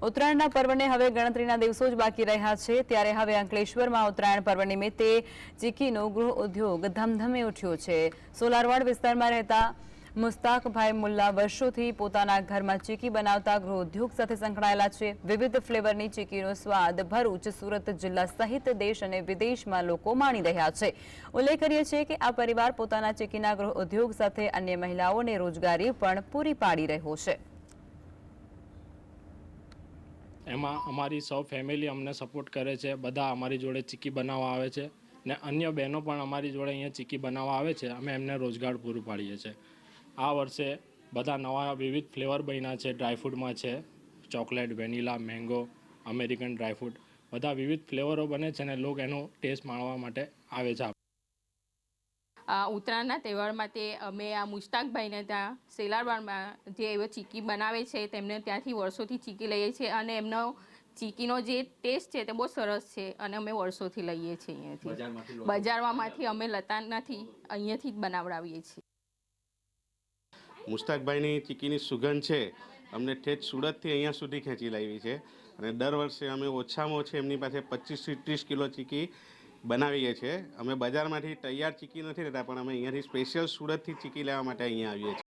ઉત્તરાયણના પર્વને હવે ગણતરીના દિવસો જ બાકી રહ્યા છે ત્યારે હવે અંકલેશ્વરમાં ઉત્તરાયણ પર્વ નિમિત્તે ચીકીનો ગૃહ ઉદ્યોગ ધમધમી ઉઠ્યો છે। સોલારવાડ વિસ્તારમાં રહેતા મુસ્તાકભાઈ મુલ્લા વર્ષોથી પોતાના ઘરમાં ચીકી બનાવતા ગૃહ ઉદ્યોગ સાથે સંકળાયેલા છે। વિવિધ ફ્લેવરની ચીકીનો સ્વાદ ભરૂચ, સુરત જિલ્લા સહિત દેશ અને વિદેશમાં લોકો માણી રહ્યા છે। ઉલ્લેખ કરીએ છીએ કે આ પરિવાર પોતાના ચીકીના ગૃહ ઉદ્યોગ સાથે અન્ય મહિલાઓને રોજગારી પણ પૂરી પાડી રહ્યો છે। એમાં અમારી સૌ ફેમિલી અમને સપોર્ટ કરે છે। બધા અમારી જોડે ચીકી બનાવવા આવે છે ને અન્ય બહેનો પણ અમારી જોડે અહીંયા ચીકી બનાવવા આવે છે। અમે એમને રોજગાર પૂરું પાડીએ છીએ। આ વર્ષે બધા નવા વિવિધ ફ્લેવર બન્યા છે। ડ્રાયફ્રૂટમાં છે chocolate, vanilla, mango, American dry fruit, બધા વિવિધ ફ્લેવરો બને છે અને લોકો એનો ટેસ્ટ માણવા માટે આવે છે। ઉત્તરાયણના તહેવાર માટે અમે આ મુસ્તાકભાઈને ત્યાં સેલારવાડમાં જે એવો ચીકી બનાવે છે તેમને ત્યાંથી વર્ષોથી ચીકી લઈએ છીએ અને એમનો ચીકીનો જે ટેસ્ટ છે તે બહુ સરસ છે અને અમે વર્ષોથી લઈએ છીએ અહીંયાથી। બજારમાંથી અમે લેતા નથી, અહીંયાથી જ બનાવડાવીએ છીએ। મુસ્તાકભાઈની ચીકીની સુગંધ છે અમને ઠેઠ સુરતથી અહીંયા સુધી ખેંચી લાવી છે અને દર વર્ષે અમે ઓછામાં ઓછી એમની પાસે 25 થી 30 કિલો ચીકી બનાવીએ છીએ। અમે બજારમાંથી તૈયાર ચીકી નથી લેતા પણ અમે અહીંયાથી સ્પેશિયલ સુરતથી ચીકી લેવા માટે અહીંયા આવીએ છીએ।